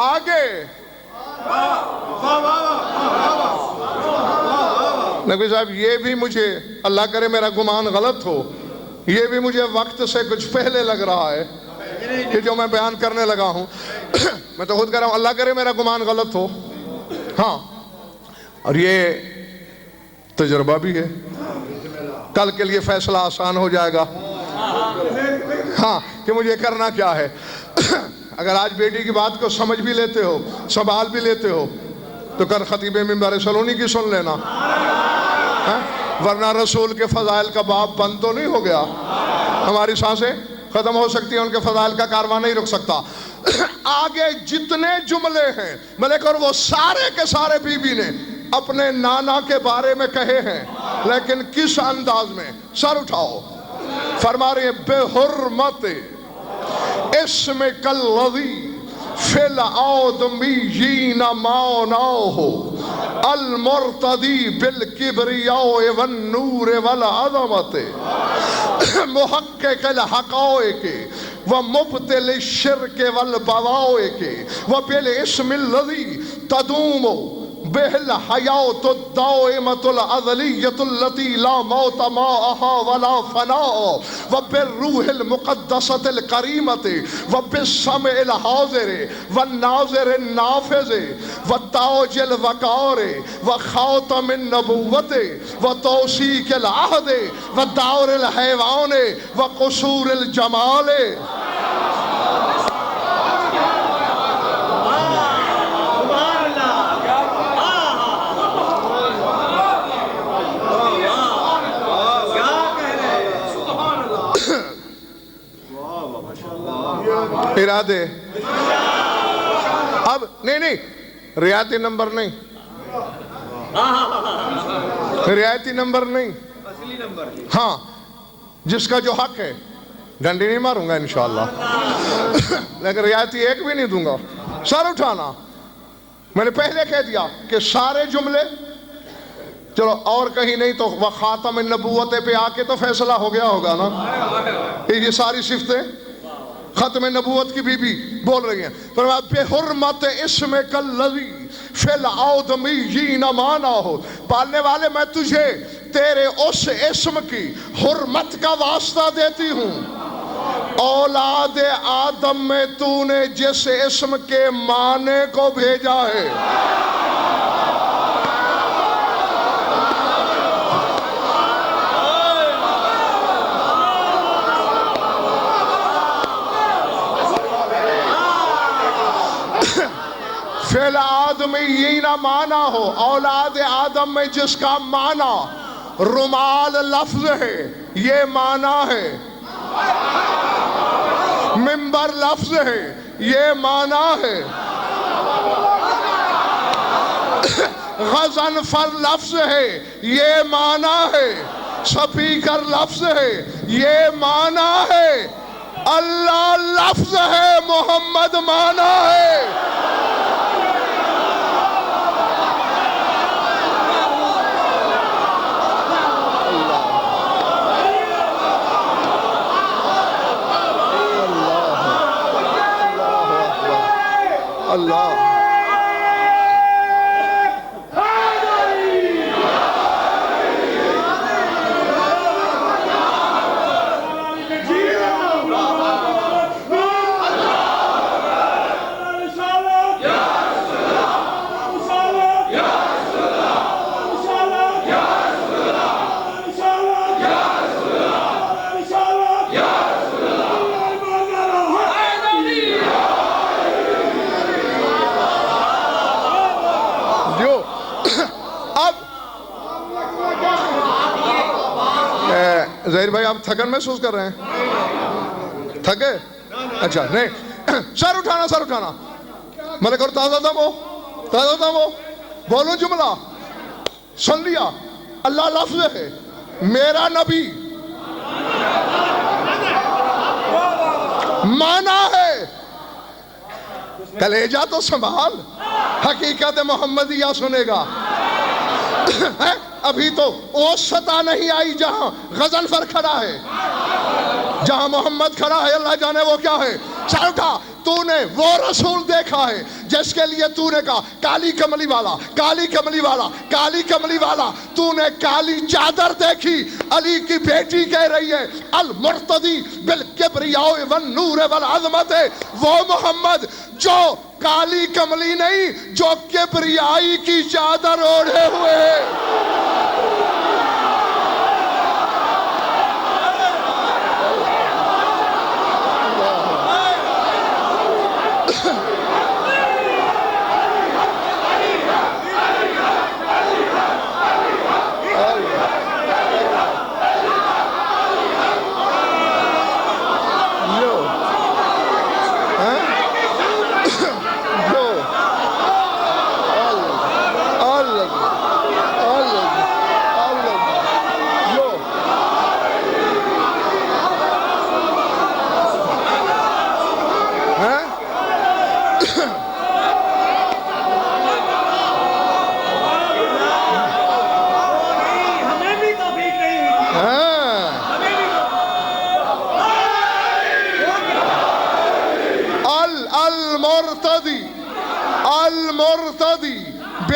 آگے نبی صاحب یہ بھی مجھے، اللہ کرے میرا گمان غلط ہو، یہ بھی مجھے وقت سے کچھ پہلے لگ رہا ہے کہ جو میں بیان کرنے لگا ہوں. میں تو خود کہہ رہا ہوں اللہ کرے میرا گمان غلط ہو. ہاں اور یہ تجربہ بھی ہے، کل کے لیے فیصلہ آسان ہو جائے گا. ہاں کہ مجھے کرنا کیا ہے. اگر آج بیٹی کی بات کو سمجھ بھی لیتے ہو، سنبھال بھی لیتے ہو، تو کل خطیب منبر سلونی کی سن لینا، ورنہ رسول کے فضائل کا باب بند تو نہیں ہو گیا. ہماری سانسیں ختم ہو سکتی ہیں، ان کے فضائل کا کارواں نہیں رک سکتا. آگے جتنے جملے ہیں ملک اور وہ سارے کے سارے بی بی نے اپنے نانا کے بارے میں کہے ہیں، لیکن کس انداز میں؟ سر اٹھاؤ، فرما رہے ہیں بے حرمت اسم کالذی فی الآدمیین معناہ المرتدی بالکبریاء والنور والعظمت محقق الحقائق ومبطل الشرک والبوائق وبالاسم الذی تدوم به الحیات الدائمة العدلیة التي لا موت معها ولا فناء وبالروح المقدسة الكريمة وبالسمع الحاضر والناظر النافذ والتاج الوقار وخاتم النبوة وتوثيق العهد ودور الحيوان وقصور الجمال. ارادے اب نہیں ریاتی نمبر نہیں، ریاتی نمبر نہیں، ہاں جس کا جو حق ہے ڈنڈی نہیں ماروں گا انشاءاللہ، لیکن ریاتی ایک بھی نہیں دوں گا. سر اٹھانا. میں نے پہلے کہہ دیا کہ سارے جملے چلو اور کہیں نہیں تو خاتم النبوت پہ آ کے تو فیصلہ ہو گیا ہوگا نا. یہ ساری صفتیں ختم نبوت کی بی بی بول رہی ہیں. فرمایا بے حرمت اسم کالذی فی الآدمیین معناہ، پالنے والے میں تجھے تیرے اس اسم کی حرمت کا واسطہ دیتی ہوں. اولاد آدم میں تو نے جس اسم کے معنی کو بھیجا ہے، فی الآدمیین معنی ہو، اولاد آدم میں جس کا معنی رومال لفظ ہے یہ معنی ہے، منبر لفظ ہے یہ معنی ہے، غضنفر لفظ ہے یہ معنی ہے، سپیکر لفظ ہے یہ معنی ہے، اللہ لفظ ہے محمد معنی ہے. اللہ ظاہر بھائی آپ تھکن محسوس کر رہے ہیں؟ تھکے؟ اچھا نہیں، سر اٹھانا سر اٹھانا. ملک اور تازہ دم ہو، بولو جملہ سن لیا. اللہ لفظ ہے، میرا نبی مانا ہے. کلیجہ تو سنبھال، حقیقت محمدیہ سنے گا. ابھی تو وہ سطح نہیں آئی جہاں غضنفر کھڑا ہے، جہاں محمد کھڑا ہے اللہ جانے وہ کیا ہے. سر اٹھا. تو نے وہ رسول دیکھا ہے جس کے لیے تو نے کہا کالی کملی والا، کالی کملی والا، کالی کملی والا. تو نے کالی چادر دیکھی، علی کی بیٹی کہہ رہی ہے المرتدی بالکبریاء والنور والعظمت. وہ محمد جو کالی کملی نہیں، جو کبریائی کی چادر اوڑھے ہوئے ہے.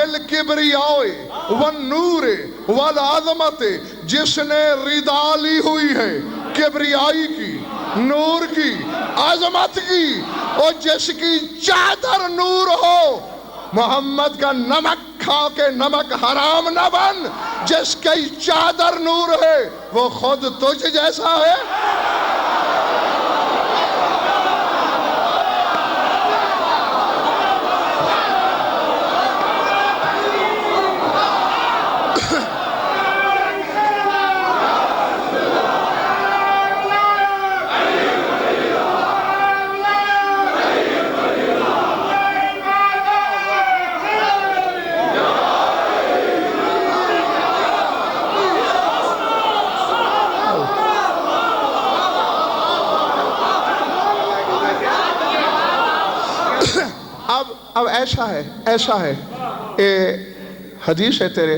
بالکبریاء والنور والعظمت، جس نے رضا لی ہوئی ہے کبریائی کی، نور کی، عظمت کی، اور جس کی چادر نور ہو۔ محمد کا نمک کھا کے نمک حرام نہ بن، جس کی چادر نور ہے وہ خود تجھ جیسا ہے۔ اب ایسا ہے حدیث ہے تیرے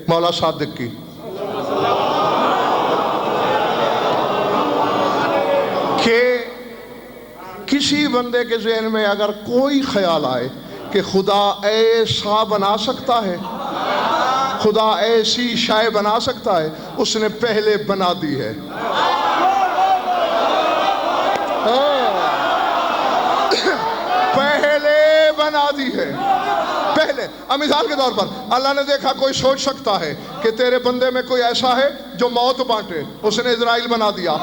مولا صادق کی، کہ کسی بندے کے ذہن میں اگر کوئی خیال آئے کہ خدا ایسا بنا سکتا ہے، خدا ایسی شے بنا سکتا ہے، اس نے پہلے بنا دی ہے۔ پہلے بنا دی ہے، پہلے۔ اب مثال کے طور پر اللہ نے دیکھا کوئی سوچ سکتا ہے کہ تیرے بندے میں کوئی ایسا ہے جو موت بانٹے، اس نے اسرائیل بنا دیا۔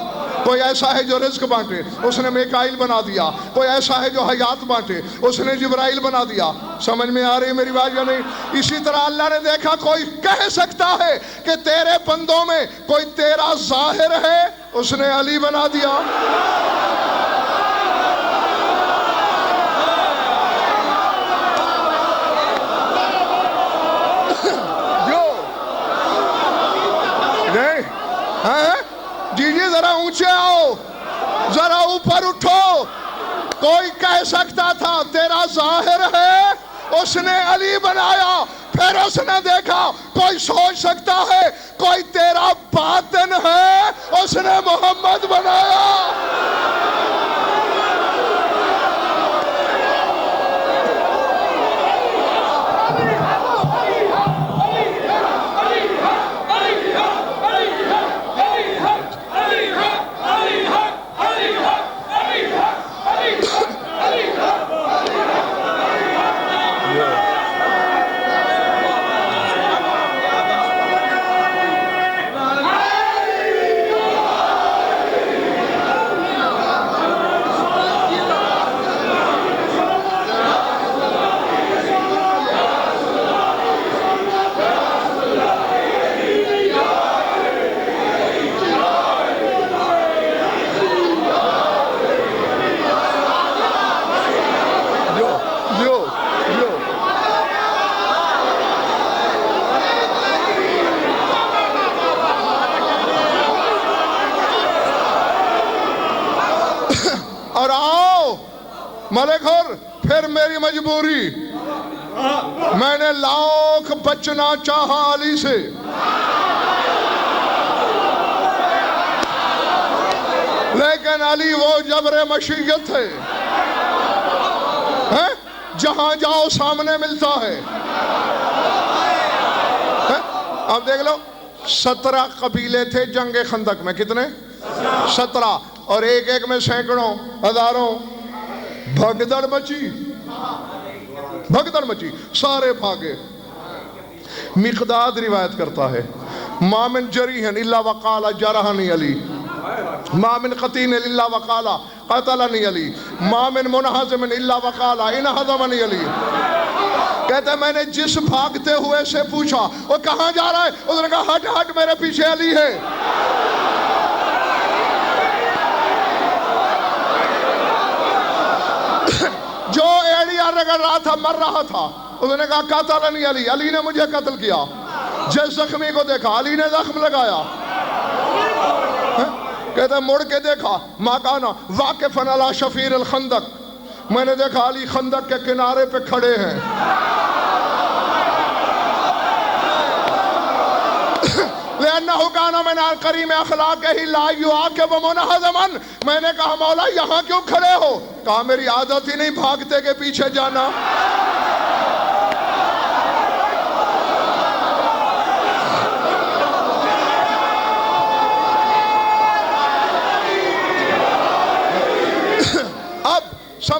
کوئی ایسا ہے جو رزق بانٹے، اس نے میکائیل بنا دیا۔ کوئی ایسا ہے جو حیات بانٹے، اس نے جبرائیل بنا دیا۔ سمجھ میں آ رہی میری بات یا نہیں؟ اسی طرح اللہ نے دیکھا کوئی کہہ سکتا ہے کہ تیرے بندوں میں کوئی تیرا ظاہر ہے، اس نے علی بنا دیا۔ جی ذرا اونچے آؤ، ذرا اوپر اٹھو۔ کوئی کہہ سکتا تھا تیرا ظاہر ہے، اس نے علی بنایا۔ پھر اس نے دیکھا کوئی سوچ سکتا ہے کوئی تیرا باطن ہے، اس نے محمد بنایا۔ اور آؤ ملک اور پھر میری مجبوری، میں نے لاکھ بچنا چاہا علی سے، لیکن علی وہ جبر مشیت ہے، جہاں جاؤ سامنے ملتا ہے۔ اب دیکھ لو 17 قبیلے تھے جنگ خندق میں، کتنے؟ 17، اور ایک ایک میں سینکڑوں ہزاروں۔ بھگدڑ مچی، سارے بھاگے۔ مقداد روایت کرتا ہے ما من جریح الا وقال جرحنی علی، ما من قتیل الا وقال قتلنی علی، ما من منہزم الا وقال انہزمنی علی۔ کہتے ہیں میں نے جس بھاگتے ہوئے سے پوچھا وہ کہاں جا رہا ہے، اس نے کہا ہٹ ہٹ میرے پیچھے علی ہے۔ جو ایڑیاں رگڑ رہا تھا مر رہا تھا، اس نے کہا قتلنی علی، علی نے مجھے قتل کیا۔ جس زخمی کو دیکھا علی نے زخم لگایا۔ کہتے ہیں مڑ کے دیکھا ما کانا واقفا علی شفیر الخندق، میں نے دیکھا علی خندق کے کنارے پہ کھڑے ہیں۔ لأنه كان من الكريم اخلاقه لا يعاقب منهزما، میں نے کہا مولا یہاں کیوں کھڑے ہو؟ کہا میری عادت ہی نہیں بھاگتے کے پیچھے جانا۔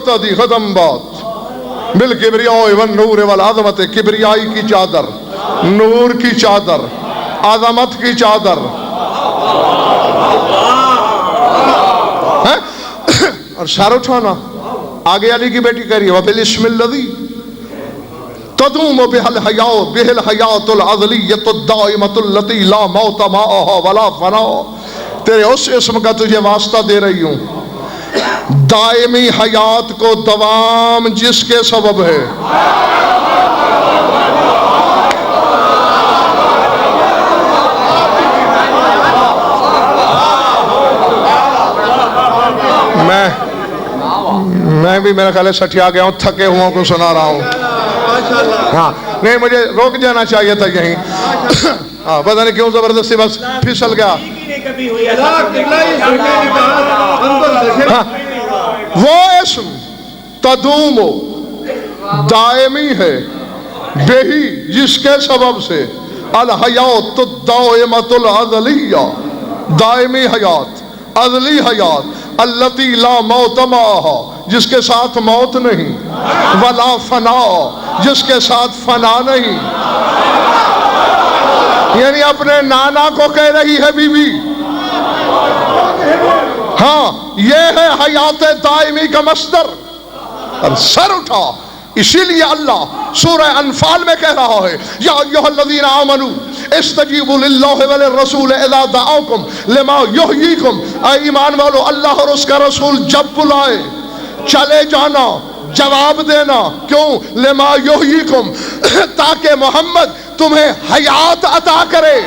مرتدی ختم بات بالکبریاء والنور والعظمت، کبریائی کی چادر، نور کی چادر، عظمت کی چادر، اور سر اٹھانا. آگے علی کی بیٹی کہہ رہی ہے وَبِالِاسْمِ الَّذِي تَدُومُ بِهِ الْحَيَاةُ الْعَذْلِيَّةُ الدَّائِمَةُ الَّتِي لَا مَوْتَ مَعَهَا وَلَا فَنَاء. تیرے اس اسم کا تجھے واسطہ دے رہی ہوں، دائمی حیات کو دوام جس کے سبب ہے. میں بھی میرا خیال ہے سٹیا گیا ہوں، تھکے ہوں کو سنا رہا ہوں. ہاں نہیں مجھے روک جانا چاہیے تھا یہیں. ہاں پتہ نہیں کیوں زبردستی بس پھسل گیا. وہ اسم تدوم دائمی ہے بہی جس کے سبب سے الحیات الدائمۃ العذلیہ، دائمی حیات، عذلی حیات، التی لا موت معہا جس کے ساتھ موت نہیں، ولا فنا جس کے ساتھ فنا نہیں. یعنی اپنے نانا کو کہہ رہی ہے بی بی. ہاں یہ ہے حیات دائمی کا مصدر. اب سر اٹھا. اسی لیے اللہ سورہ انفال میں کہہ رہا ہے یا ایھا الذین آمنوا استجیبوا للہ وللرسول اذا دعاکم لما یحییکم. اے ایمان والو اللہ اور اس کا رسول جب بلائے چلے جانا، جواب دینا. کیوں؟ لما یحییکم تاکہ محمد تمہیں حیات عطا کرے.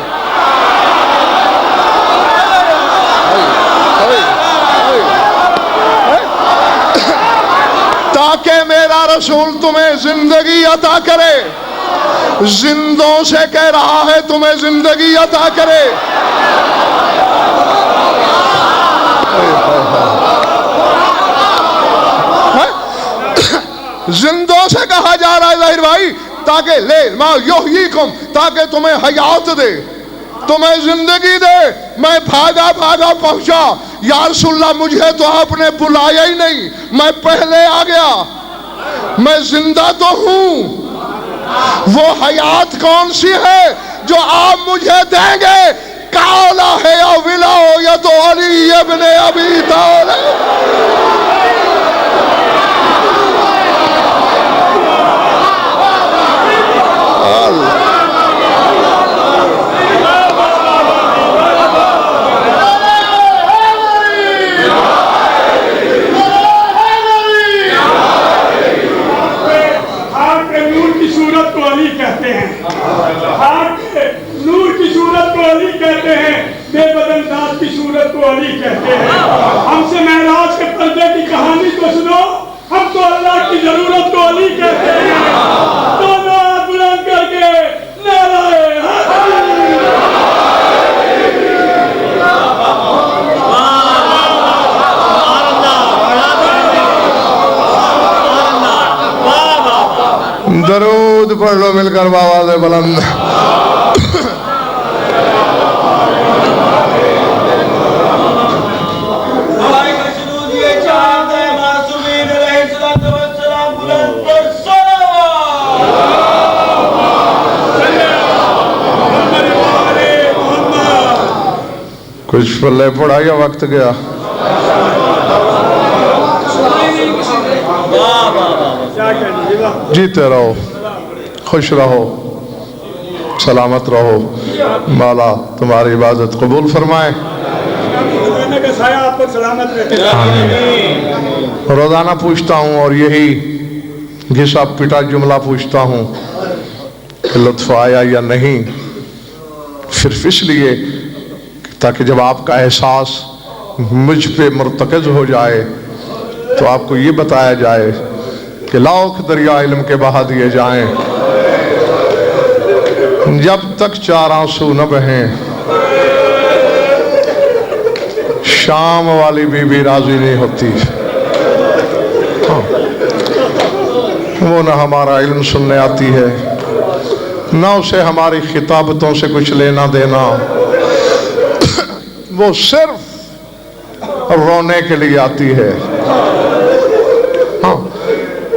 تاکہ میرا رسول تمہیں زندگی عطا کرے. زندوں سے کہہ رہا ہے تمہیں زندگی عطا کرے. زندوں سے کہا جا رہا ہے ظاہر بھائی تاکہ لے ما یحییکم تاکہ تمہیں حیات دے، تمہیں زندگی دے. میں بھاگا بھاگا پہنچا یا رسول اللہ مجھے تو آپ نے بلایا ہی نہیں، میں پہلے آ گیا، میں زندہ تو ہوں. وہ حیات کون سی ہے جو آپ مجھے دیں گے؟ کالا ہے یا ولایت علی ابن ابی طالب. بے بدن ذات کی صورت کو علی کہتے ہیں. ہم سے معراج کے پردے کی کہانی تو سنو، ہم تو اللہ کی ضرورت کو علی کہتے ہیں. دونوں ہاتھ بلند کر کے نعرہ درود پڑھ لو مل کر بآواز بلند. کچھ پلے پڑا یا وقت گیا؟ جیتے رہو، خوش رہو، سلامت رہو. مولا تمہاری عبادت قبول فرمائے. روزانہ پوچھتا ہوں اور یہی گھسا پٹا جملہ پوچھتا ہوں کہ لطف آیا یا نہیں، صرف اس لیے تاکہ جب آپ کا احساس مجھ پہ مرتکز ہو جائے تو آپ کو یہ بتایا جائے کہ لاکھ دریا علم کے بہا دیے جائیں، جب تک چار آنسو نہ بہیں شام والی بی بی راضی نہیں ہوتی. وہ نہ ہمارا علم سننے آتی ہے، نہ اسے ہماری خطابتوں سے کچھ لینا دینا. وہ صرف رونے کے لیے آتی ہے.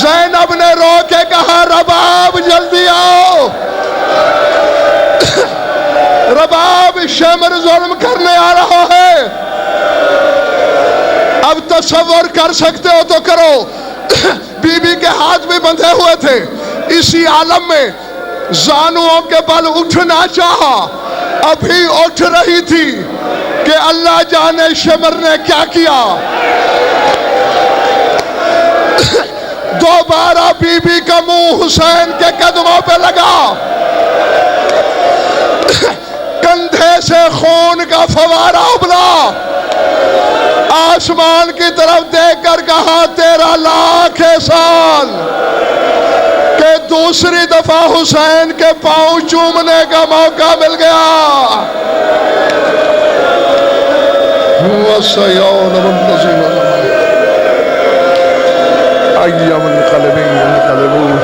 زینب نے رو کے کہا رباب جلدی آؤ، رباب شمر ظلم کرنے آ رہا ہے۔ اب تصور کر سکتے ہو تو کرو، بی بی کے ہاتھ بھی بندھے ہوئے تھے، اسی عالم میں زانوؤں کے بل اٹھنا چاہا، ابھی اٹھ رہی تھی کہ اللہ جانے شمر نے کیا کیا۔ دوبارہ بی بی کا منہ حسین کے قدموں پہ لگا، کندھے سے خون کا فوارہ ابلا، آسمان کی طرف دیکھ کر کہا 13 لاکھ احسان کہ دوسری دفعہ حسین کے پاؤں چومنے کا موقع مل گیا۔ وَسَيَعْلَمُ الَّذِينَ ظَلَمُوا أَيَّ مُنقَلِبٍ يَنقَلِبُونَ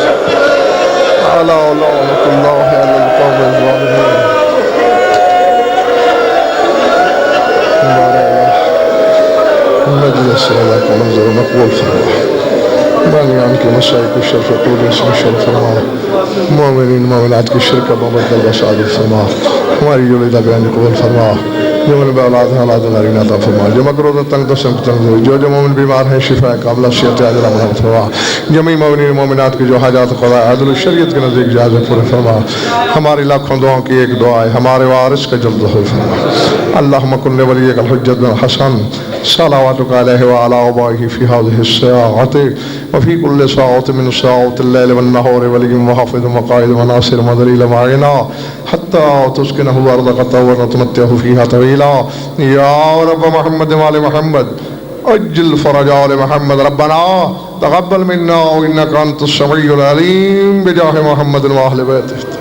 أَلَا لَعْنَةُ اللَّهِ عَلَى الْقَوْمِ الظَّالِمِينَ۔ مجلس علیہ کا منظر مقبول فرما، بالیان کے مشائق الشرف قول اسم الشرف فرما، مومنین مومنات کی شرکہ مبدل بسعادت فرما، ہماری جولیدہ بیان قبول فرما، جو من بے اولاد ہیں اولاد نارین عطا فرما، جو مقروض تنگ تو سنگ تنگ دو، جو مومن بیمار ہیں شفا قابلہ صحت عاجلہ منعت فرما، جمعی مومنین مومنات کی جو حاجات خدا عدل و شریعت کے نزدیک جائز پورے فرما، ہماری لاکھوں دعاؤں کی ایک دعا ہے، ہمارے وارث کا جلد ظہور فرما۔ اللہم کن ولیک الحجت بن حسن صلواتک علیہ وعلی آبائہ فی هذه الساعة وفی کل ساعة من ساعات اللیل والنہار ولی محافظ مقائد وناصر مدلیل معینا حتی تسکنہ ارضک طور وتمتعہ فیہا طویلا یا رب محمد وآل محمد اجل فرج آل محمد ربنا تقبل منا انک انت السمیع العلیم بجاہ محمد وآل بیتہ۔